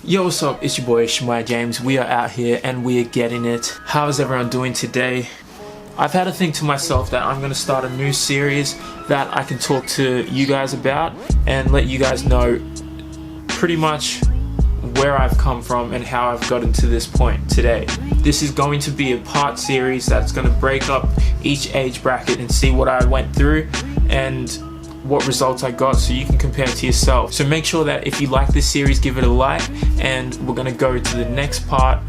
Yo, what's up? It's your boy shemaiah.james. We are out here and we are getting it. How is everyone doing today? I've had to think to myself that I'm going to start a new series that I can talk to you guys about and let you guys know pretty much where I've come from and how I've gotten to this point today. This is going to be a part series that's going to break up each age bracket and see what I went through and what results I got, so you can compare to yourself. So make sure that if you like this series, give it a like, and we're gonna go to the next part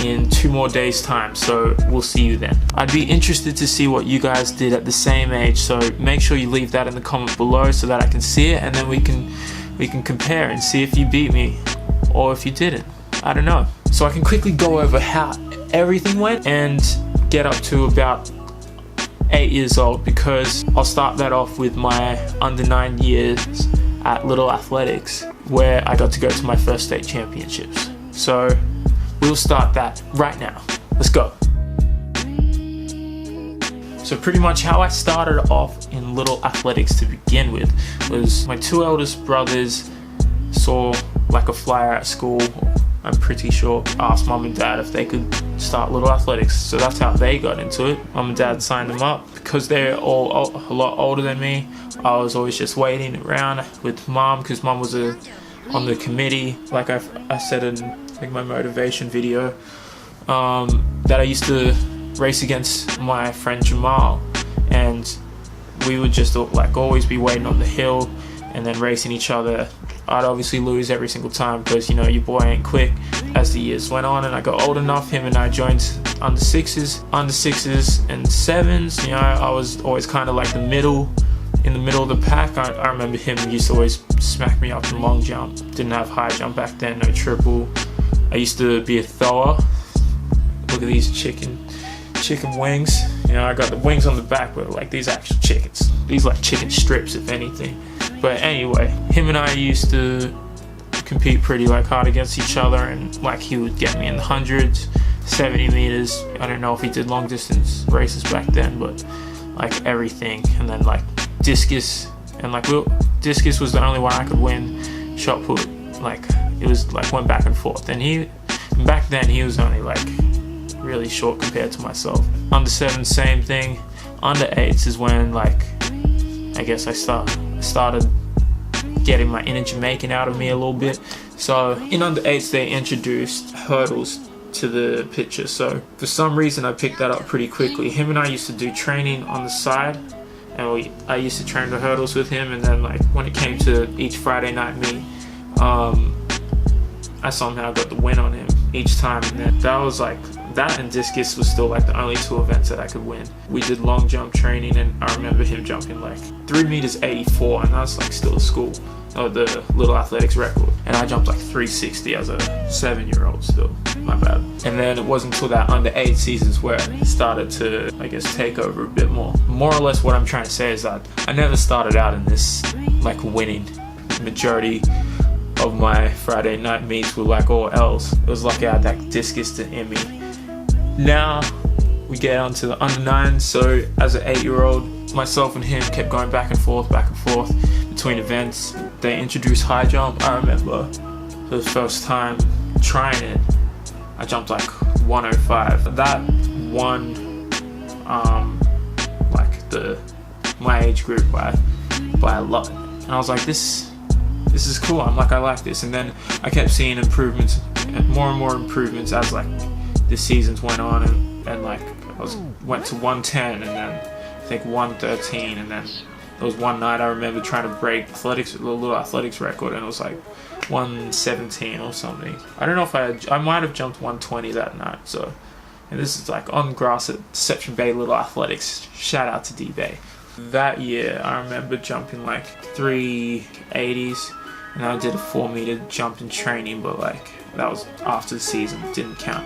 in 2 more days time, so we'll see you then. I'd be interested to see what you guys did at the same age, so make sure you leave that in the comment below so that I can see it, and then we can compare and see if you beat me or if you didn't. I don't know. So I can quickly go over how everything went and get up to about 8 years old, because I'll start that off with my under 9 years at Little Athletics, where I got to go to my first state championships. So we'll start that right now. Let's go. So pretty much how I started off in Little Athletics to begin with was my 2 eldest brothers saw like a flyer at school, I'm pretty sure, asked mom and dad if they could start Little Athletics. So that's how they got into it. Mom and dad signed them up. Because they're all a lot older than me, I was always just waiting around with mom, because mom was on the committee, like I said in like my motivation video, that I used to race against my friend Jamal, and we would just like always be waiting on the hill and then racing each other. I'd obviously lose every single time because, you know, your boy ain't quick. As the years went on and I got old enough, him and I joined under sixes and 7s. You know, I was always kind of like in the middle of the pack. I remember him used to always smack me up in long jump. Didn't have high jump back then, no triple. I used to be a thrower. Look at these chicken wings. You know, I got the wings on the back, but like these actual chickens. These like chicken strips, if anything. But anyway, him and I used to compete pretty like hard against each other, and like he would get me in the hundreds, 70 meters. I don't know if he did long distance races back then, but like everything. And then like discus, and like discus was the only one I could win. Shot put, like it was like went back and forth. And back then he was only like really short compared to myself. Under 7, same thing. Under 8s is when like I guess I started getting my inner Jamaican out of me a little bit. So in under 8s they introduced hurdles to the picture, so for some reason I picked that up pretty quickly. Him and I used to do training on the side, and I used to train the hurdles with him, and then like when it came to each Friday night meet, I somehow got the win on him each time. And then that was like, that and discus was still like the only 2 events that I could win. We did long jump training, and I remember him jumping like 3 meters 84, and that's like still school, the Little Athletics record. And I jumped like 360 as a 7-year-old still, my bad. And then it wasn't until that under 8 seasons where it started to, I guess, take over a bit more. More or less what I'm trying to say is that I never started out in this like winning. Majority of my Friday night meets were like all L's. It was lucky I had that discus to in me. Now we get on to the under 9s. So as an 8-year-old, myself and him kept going back and forth between events. They introduced high jump. I remember for the first time trying it, I jumped like 105. That won like my age group by a lot. And I was like, this is cool. I like this. And then I kept seeing improvements, and more improvements as like the seasons went on, and like went to 110, and then I think 113, and then there was one night I remember trying to break the Little Athletics record, and it was like 117 or something. I don't know if I might have jumped 120 that night. So, and this is like on grass at Deception Bay Little Athletics. Shout out to D-Bay. That year I remember jumping like 380s, and I did a 4-meter jump in training, but like that was after the season, it didn't count.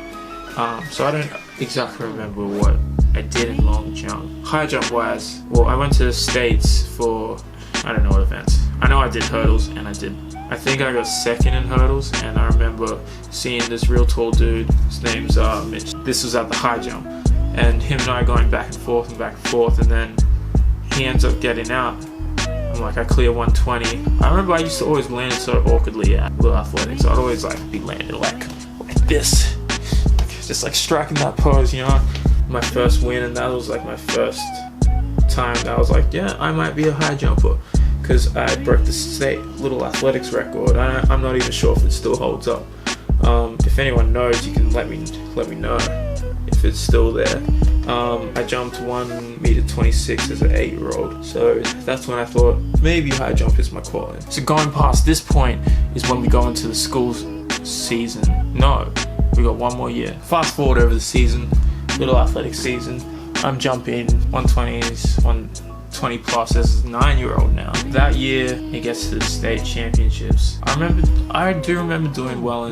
So I don't exactly remember what I did in long jump. High jump wise, well, I went to the States for, I don't know what events. I know I did hurdles, and I think I got 2nd in hurdles, and I remember seeing this real tall dude, his name's Mitch. This was at the high jump, and him and I going back and forth, and then he ends up getting out. like I clear 120. I remember I used to always land so awkwardly at little athletics. I'd always like be landing like this, just like striking that pose, you know. My first win, and that was like my first time that I was like, yeah, I might be a high jumper, because I broke the state little athletics record. I'm not even sure if it still holds up. If anyone knows, you can let me know if it's still there. I jumped 1 meter 26 as an 8-year-old, so that's when I thought maybe high jump is my calling. So going past this point is when we go into the school season. No, we got 1 more year. Fast forward over the season, little athletic season. I'm jumping 120s, 120 plus as a 9-year-old now. That year, it gets to the state championships. I do remember doing well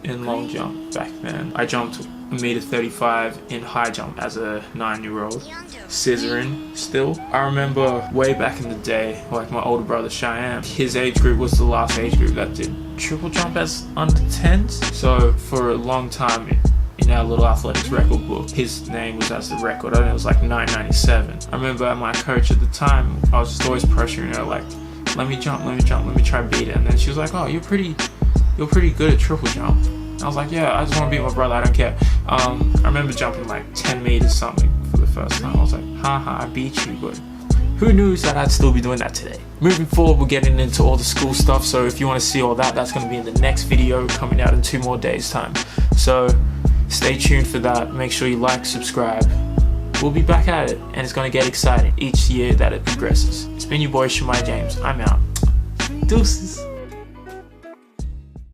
in long jump back then. I jumped 1 meter 35 in high jump as a 9-year-old, scissoring still. I remember way back in the day, like my older brother Cheyenne, his age group was the last age group that did triple jump as under 10s. So for a long time in our little athletics record book, his name was as the record, and it was like 997. I remember my coach at the time, I was just always pressuring her like, let me jump, let me try and beat it. And then she was like, oh, you're pretty good at triple jump. I was like, yeah, I just want to beat my brother, I don't care. I remember jumping like 10 meters something for the first time. I was like, haha, I beat you, but who knew that I'd still be doing that today. Moving forward, we're getting into all the school stuff, so if you want to see all that, that's going to be in the next video coming out in 2 more days time. So stay tuned for that. Make sure you like, subscribe. We'll be back at it, and it's going to get exciting each year that it progresses. It's been your boy shemaiah.james. I'm out. Deuces.